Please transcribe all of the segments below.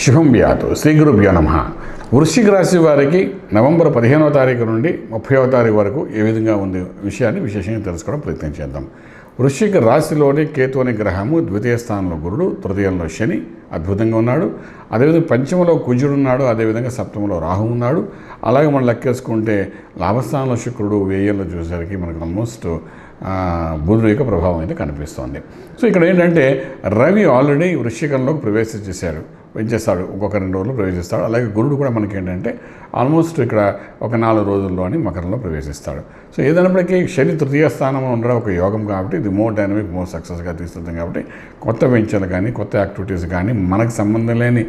శుభం వ్యాతు శ్రీ గురుభ్యో నమః. వృశ్చిక రాశి వారికి నవంబర్ 15వ తారీఖు నుండి 30వ తారీఖు వరకు ఏ విధంగా ఉంది విషయాన్ని విశేషంగా తెలుసుకోవడం ప్రయత్నం చేద్దాం. వృశ్చిక రాశిలోని కేతు అనే గ్రహము ద్వితీయ స్థానంలో గురుడు, తృతీయంలో శని అద్భుతంగా ఉన్నాడు. అదేవిధంగా పంచమలో కుజుడు ఉన్నాడు, అదేవిధంగా సప్తమలో రాహు ఉన్నాడు. అలాగే మనం లెక్కేసుకుంటే లాభస్థానంలో శుక్రుడు, వ్యయంలో చూసేసరికి మనకు ఆల్మోస్ట్ బుధుడు యొక్క ప్రభావం అయితే కనిపిస్తోంది. సో ఇక్కడ ఏంటంటే రవి ఆల్రెడీ వృశ్చికంలోకి ప్రవేశించేశాడు, ఇంకొక 2 రోజులు ప్రవేశిస్తాడు. అలాగే గురుడు కూడా మనకి ఏంటంటే ఆల్మోస్ట్ ఇక్కడ ఒక 4 రోజుల్లోని మకరంలో ప్రవేశిస్తాడు. సో ఏదైనప్పటికీ శని తృతీయ స్థానంలో ఉండడం ఒక యోగం కాబట్టి ఇది మోర్ డైనమిక్, మోర్ సక్సెస్గా తీసుకుంటుంది. కాబట్టి కొత్త వెంచర్లు కానీ కొత్త యాక్టివిటీస్ కానీ మనకు సంబంధం లేని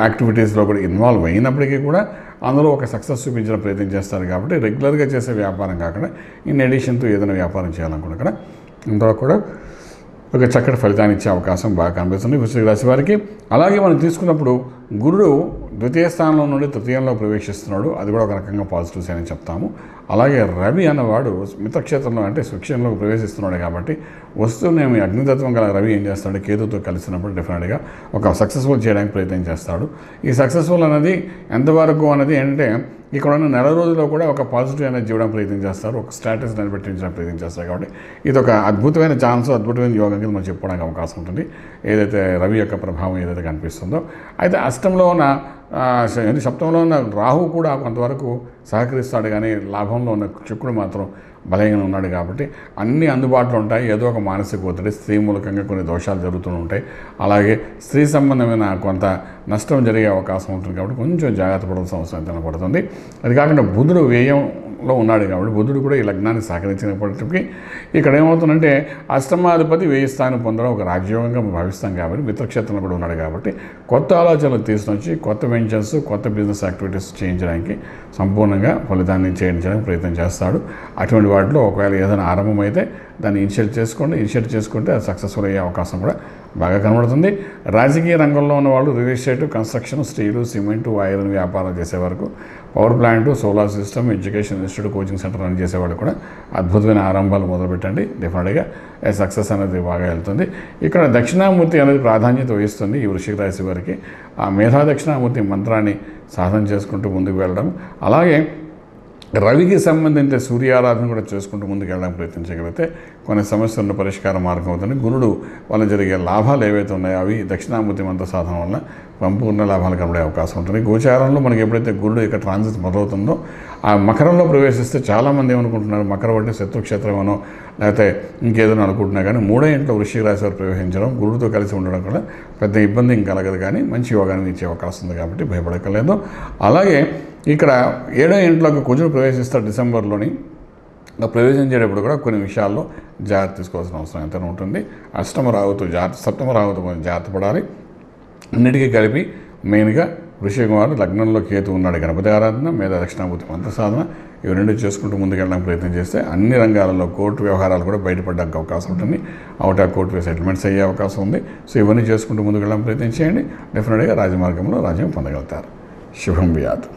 యాక్టివిటీస్లో కూడా ఇన్వాల్వ్ అయినప్పటికీ కూడా అందులో ఒక సక్సెస్ చూపించిన ప్రయత్నం చేస్తారు. కాబట్టి రెగ్యులర్గా చేసే వ్యాపారం కాకుండా ఇన్ అడిషన్తో ఏదైనా వ్యాపారం చేయాలనుకున్నా కూడా ఇందులో కూడా ఒక చక్కటి ఫలితాన్ని ఇచ్చే అవకాశం బాగా కనిపిస్తుంది వృశ్చిక రాశి వారికి. అలాగే మనం తీసుకున్నప్పుడు గురుడు ద్వితీయ స్థానంలో నుండి తృతీయంలో ప్రవేశిస్తున్నాడు, అది కూడా ఒక రకంగా పాజిటివ్స్ అని చెప్తాము. అలాగే రవి అన్నవాడు మిత్రక్షేత్రంలో అంటే శిక్షణలో ప్రవేశిస్తున్నాడు కాబట్టి వస్తువునేమి అగ్నితత్వం గల రవి ఏం చేస్తాడు, కేతుతో కలిసినప్పుడు డెఫినెట్గా ఒక సక్సెస్ఫుల్ చేయడానికి ప్రయత్నం చేస్తాడు. ఈ సక్సెస్ఫుల్ అనేది ఎంతవరకు అనేది ఏంటంటే ఇక్కడ ఉన్న 4 రోజుల్లో కూడా ఒక పాజిటివ్ ఎనర్జీ ఇవ్వడం ప్రయత్నం చేస్తారు, ఒక స్టేటస్ నిలబెట్టించడం ప్రయత్నం చేస్తారు. కాబట్టి ఇది ఒక అద్భుతమైన ఛాన్స్, అద్భుతమైన యోగం కింద మనం చెప్పుకోవడానికి అవకాశం ఉంటుంది ఏదైతే రవి యొక్క ప్రభావం ఏదైతే కనిపిస్తుందో. అయితే అష్టంలో ఉన్న సప్తంలో ఉన్న రాహు కూడా కొంతవరకు సహకరిస్తాడు, కానీ లాభంలో ఉన్న శుక్రుడు మాత్రం బలంగా ఉన్నాడు. కాబట్టి అన్నీ అందుబాటులో ఉంటాయి. ఏదో ఒక మానసిక ఒత్తిడి, స్త్రీ మూలకంగా కొన్ని దోషాలు జరుగుతూ ఉంటాయి. అలాగే స్త్రీ సంబంధమైన కొంత నష్టం జరిగే అవకాశం ఉంటుంది. కాబట్టి కొంచెం జాగ్రత్త పడాల్సిన అవసరం అయితే పడుతుంది. అది కాకుండా బుధుడు వ్యయంలో ఉన్నాడు కాబట్టి బుధుడు కూడా ఈ లగ్నాన్ని సహకరించినప్పటికీ ఇక్కడ ఏమవుతుందంటే అష్టమాధిపతి వ్యయ స్థానం పొందడం ఒక రాజ్యోగంగా భావిస్తాం. కాబట్టి మిత్రక్షేత్రంలో కూడా ఉన్నాడు కాబట్టి కొత్త ఆలోచనలు తీసుకొచ్చి కొత్త వెంచర్స్, కొత్త బిజినెస్ యాక్టివిటీస్ చేయించడానికి సంపూర్ణంగా ఫలితాన్ని చేయించడానికి ప్రయత్నం చేస్తాడు. అటువంటి వాటిలో ఒకవేళ ఏదైనా ఆరంభం అయితే దాన్ని ఇనిషియేట్ చేసుకుంటే అది సక్సెస్ఫుల్ అయ్యే అవకాశం కూడా బాగా కనబడుతుంది. రాజకీయ రంగంలో ఉన్న వాళ్ళు real estate, construction, steel, cement, iron వ్యాపారాలు చేసే వరకు, power plant, solar system, education institute, coaching centre run చేసేవాళ్ళు కూడా అద్భుతమైన ఆరంభాలు మొదలుపెట్టండి. డెఫినెట్గా సక్సెస్ అనేది బాగా వెళ్తుంది. ఇక్కడ దక్షిణామూర్తి అనేది ప్రాధాన్యత వహిస్తుంది ఈ వృశ్చిక రాశి వారికి. ఆ మేధా దక్షిణామూర్తి మంత్రాన్ని సాధన చేసుకుంటూ ముందుకు వెళ్ళడం, అలాగే రవికి సంబంధించిన సూర్యారాధన కూడా చేసుకుంటూ ముందుకు వెళ్ళడానికి ప్రయత్నించగలిగితే కొన్ని సమస్యలను పరిష్కార మార్గం అవుతుంది. గురుడు వల్ల జరిగే లాభాలు ఏవైతే ఉన్నాయో అవి దక్షిణామూర్తి మంత్ర సాధన వల్ల సంపూర్ణ లాభాలు కనబడే అవకాశం ఉంటుంది. గోచారంలో మనకి ఎప్పుడైతే గురుడు యొక్క ట్రాన్సిట్ మొదలవుతుందో ఆ మకరంలో ప్రవేశిస్తే చాలామంది ఏమనుకుంటున్నారు మకరం అంటే శత్రుక్షేత్రమనో లేకపోతే ఇంకేదైనా అనుకుంటున్నా కానీ 3వ ఇంట్లో వృశ్చిక రాశి వారు ప్రవేశించడం, గురుడితో కలిసి ఉండడం కూడా పెద్ద ఇబ్బంది ఏం కలగదు, కానీ మంచి యోగాన్ని ఇచ్చే అవకాశం ఉంది. కాబట్టి భయపడక్కర్లేదు. అలాగే ఇక్కడ 7వ ఇంట్లోకి కుజుడు ప్రవేశిస్తాడు డిసెంబర్లోని. ప్రవేశం చేసేటప్పుడు కూడా కొన్ని విషయాల్లో జాగ్రత్త తీసుకోవాల్సిన అవసరం ఎంతైనా ఉంటుంది. సప్తమ రావుతో జాగ్రత్త పడాలి. అన్నిటికీ కలిపి మెయిన్గా వృశ్చిక వారు లగ్నంలో కేతు ఉన్నాడు, గణపతి ఆరాధన, మేధా దక్షిణామూర్తి మంత్ర సాధన, ఇవి 2 చేసుకుంటూ ముందుకు వెళ్ళడానికి ప్రయత్నం చేస్తే అన్ని రంగాలలో కోర్టు వ్యవహారాలు కూడా బయటపడడానికి అవకాశం ఉంటుంది. అవుట్ ఆఫ్ కోర్టు సెటిల్మెంట్స్ అయ్యే అవకాశం ఉంది. సో ఇవన్నీ చేసుకుంటూ ముందుకు వెళ్ళడానికి ప్రయత్నం చేయండి. డెఫినెట్గా రాజమార్గంలో రాజ్యం పొందగలుగుతారు. శుభం వ్యాధు.